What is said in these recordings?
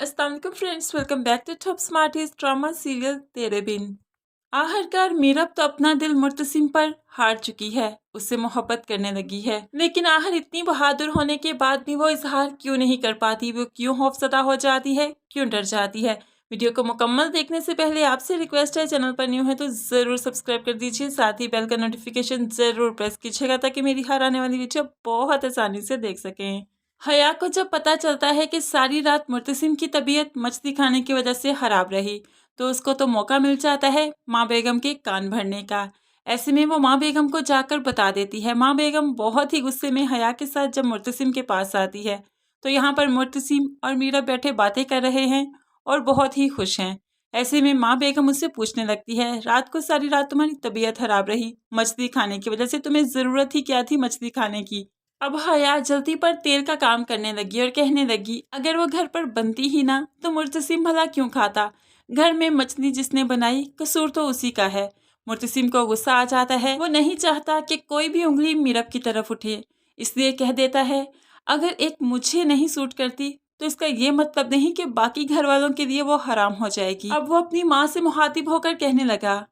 अस्सलाम वालेकुम friends, welcome back to Top Smarties drama serial Tere Bin. आखिरकार मीरब तो अपना दिल मुर्तसिम पर हार चुकी है, उससे मोहब्बत करने लगी है। लेकिन आखिर इतनी बहादुर होने के बाद भी वो इजहार क्यों नहीं कर पाती, वो क्यों खौफजदा हो जाती है, क्यों डर जाती है। वीडियो को मुकम्मल देखने से पहले आपसे रिक्वेस्ट है, चैनल पर न्यू है तो ज़रूर सब्सक्राइब कर दीजिए, साथ ही बेल का नोटिफिकेशन ज़रूर प्रेस कीजिएगा ताकि मेरी हर आने वाली वीडियो बहुत आसानी से देख सकें। हया को जब पता चलता है कि सारी रात मुर्तसिम की तबीयत मछली खाने की वजह से खराब रही, तो उसको तो मौका मिल जाता है माँ बेगम के कान भरने का। ऐसे में वो माँ बेगम को जाकर बता देती है। माँ बेगम बहुत ही गुस्से में हया के साथ जब मुर्तसिम के पास आती है, तो यहाँ पर मुर्तसिम और मीरा बैठे बातें कर रहे हैं और बहुत ही खुश हैं। ऐसे में माँ बेगम उससे पूछने लगती है, रात को सारी रात तुम्हारी तबीयत खराब रही मछली खाने की वजह से, तुम्हें ज़रूरत ही क्या थी मछली खाने की। अब हया जल्दी पर तेल का काम करने लगी और कहने लगी, अगर वो घर पर बनती ही ना तो मुर्तसिम भला क्यों खाता। घर में मछली जिसने बनाई कसूर तो उसी का है। मुर्तसिम को गुस्सा आ जाता है, वो नहीं चाहता कि कोई भी उंगली मीरब की तरफ उठे, इसलिए कह देता है, अगर एक मुझे नहीं सूट करती तो इसका ये मतलब नहीं कि बाकी घर वालों के लिए वो हराम हो जाएगी। अब वो अपनी माँ से मुखातिब होकर कहने लगा,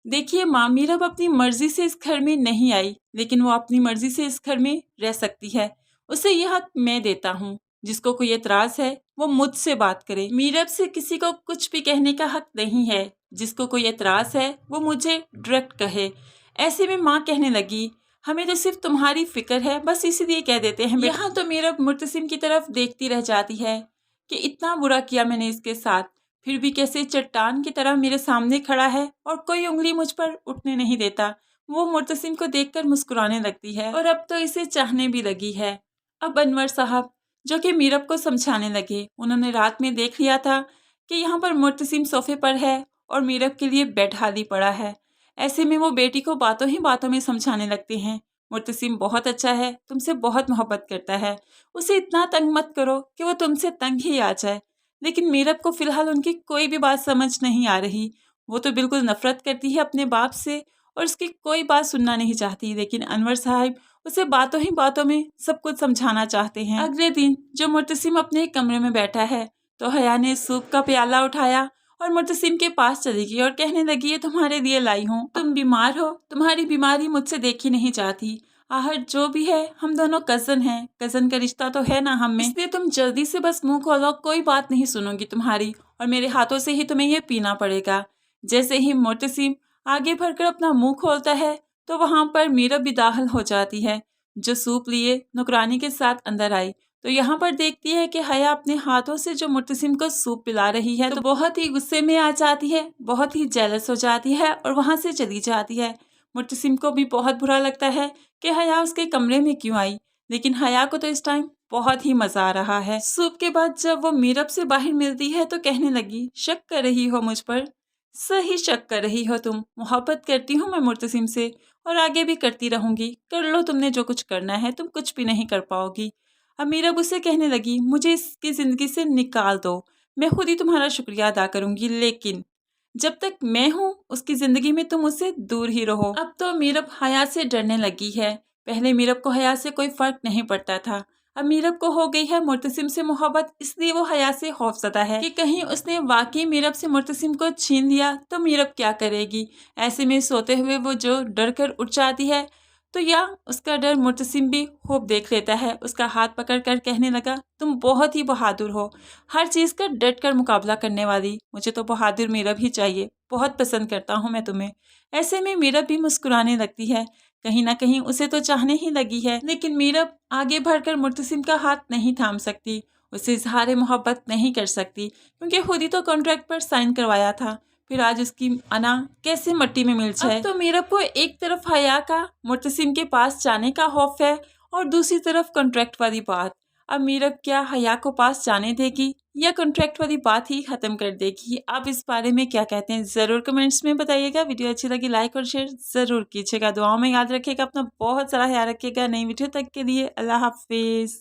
देखिए माँ, मीरब अपनी मर्जी से इस घर में नहीं आई, लेकिन वो अपनी मर्जी से इस घर में रह सकती है। उसे यह हक मैं देता हूँ। जिसको कोई एतराज है वो मुझसे बात करे। मीरब से किसी को कुछ भी कहने का हक नहीं है। जिसको कोई एतराज है वो मुझे डायरेक्ट कहे। ऐसे में माँ कहने लगी, हमें तो सिर्फ तुम्हारी फिक्र है, बस इसीलिए कह देते हैं। यहाँ तो मीरब मुर्तसिम की तरफ देखती रह जाती है कि इतना बुरा किया मैंने इसके साथ, फिर भी कैसे चट्टान की तरह मेरे सामने खड़ा है और कोई उंगली मुझ पर उठने नहीं देता। वो मुर्तसिम को देखकर मुस्कुराने लगती है और अब तो इसे चाहने भी लगी है। अब अनवर साहब जो कि मीरब को समझाने लगे, उन्होंने रात में देख लिया था कि यहाँ पर मुर्तसिम सोफे पर है और मीरब के लिए बेड खाली पड़ा है। ऐसे में वो बेटी को बातों ही बातों में समझाने लगते हैं, मुर्तसिम बहुत अच्छा है, तुमसे बहुत मोहब्बत करता है, उसे इतना तंग मत करो कि वो तुमसे तंग ही आ जाए। लेकिन मीरब को फिलहाल उनकी कोई भी बात समझ नहीं आ रही। वो तो बिल्कुल नफरत करती है अपने बाप से और उसकी कोई बात सुनना नहीं चाहती। लेकिन अनवर साहब उसे बातों ही बातों में सब कुछ समझाना चाहते हैं। अगले दिन जो मुर्तसिम अपने कमरे में बैठा है, तो हया ने सूप का प्याला उठाया और मुर्तसिम के पास चली गई और कहने लगी, ये तुम्हारे लिए लाई हूँ, तुम बीमार हो, तुम्हारी बीमारी मुझसे देखी नहीं जाती। आहर जो भी है हम दोनों कजन हैं, कजन का रिश्ता तो है ना हम में, इसलिए तुम जल्दी से बस मुंह खोलो, कोई बात नहीं सुनूंगी तुम्हारी और मेरे हाथों से ही तुम्हें ये पीना पड़ेगा। जैसे ही मुर्तसिम आगे बढ़कर अपना मुंह खोलता है तो वहां पर मीरब भी दाखिल हो जाती है, जो सूप लिए नौकरानी के साथ अंदर आई। तो यहाँ पर देखती है कि हया अपने हाथों से जो मुर्तसिम को सूप पिला रही है, तो बहुत ही गुस्से में आ जाती है, बहुत ही जेलस हो जाती है और वहां से चली जाती है। मुर्तसिम को भी बहुत बुरा लगता है कि हया उसके कमरे में क्यों आई, लेकिन हया को तो इस टाइम बहुत ही मजा आ रहा है। सूप के बाद जब वो मीरब से बाहर मिलती है तो कहने लगी, शक कर रही हो मुझ पर? सही शक कर रही हो तुम। मोहब्बत करती हूँ मैं मुर्तसिम से और आगे भी करती रहूंगी। कर लो तुमने जो कुछ करना है, तुम कुछ भी नहीं कर पाओगी। अब मीरब उससे कहने लगी, मुझे इसकी जिंदगी से निकाल दो, मैं खुद ही तुम्हारा शुक्रिया अदा करूंगी, लेकिन जब तक मैं हूँ उसकी जिंदगी में तुम उससे दूर ही रहो। अब तो मीरब हया से डरने लगी है। पहले मीरब को हया से कोई फर्क नहीं पड़ता था, अब मीरब को हो गई है मुर्तसिम से मोहब्बत, इसलिए वो हया से खौफजदा है कि कहीं उसने वाकई मीरब से मुर्तसिम को छीन लिया तो मीरब क्या करेगी। ऐसे में सोते हुए वो जो डर कर उठ जाती है, तो या उसका डर मुर्तसिम भी खूब देख लेता है। उसका हाथ पकड़ कर कहने लगा, तुम बहुत ही बहादुर हो, हर चीज़ का डट कर मुकाबला करने वाली। मुझे तो बहादुर मीरब ही चाहिए, बहुत पसंद करता हूँ मैं तुम्हें। ऐसे में मीरब भी मुस्कुराने लगती है, कहीं ना कहीं उसे तो चाहने ही लगी है। लेकिन मीरब आगे बढ़कर मुर्तसिम का हाथ नहीं थाम सकती, उसे इजहार मोहब्बत नहीं कर सकती, क्योंकि खुद ही तो कॉन्ट्रैक्ट पर साइन करवाया था। फिर आज उसकी अना कैसे मट्टी में मिल जाए। अब तो मीरब को एक तरफ हया का मुर्तसिम के पास जाने का खौफ है और दूसरी तरफ कॉन्ट्रैक्ट वाली बात। अब मीरब क्या हया को पास जाने देगी या कॉन्ट्रैक्ट वाली बात ही खत्म कर देगी? आप इस बारे में क्या कहते हैं जरूर कमेंट्स में बताइएगा। वीडियो अच्छी लगी लाइक और शेयर जरूर कीजिएगा। दुआओं में याद रखिएगा, अपना बहुत सारा ख्याल रखिएगा। नई वीडियो तक के लिए अल्लाह हाफिज।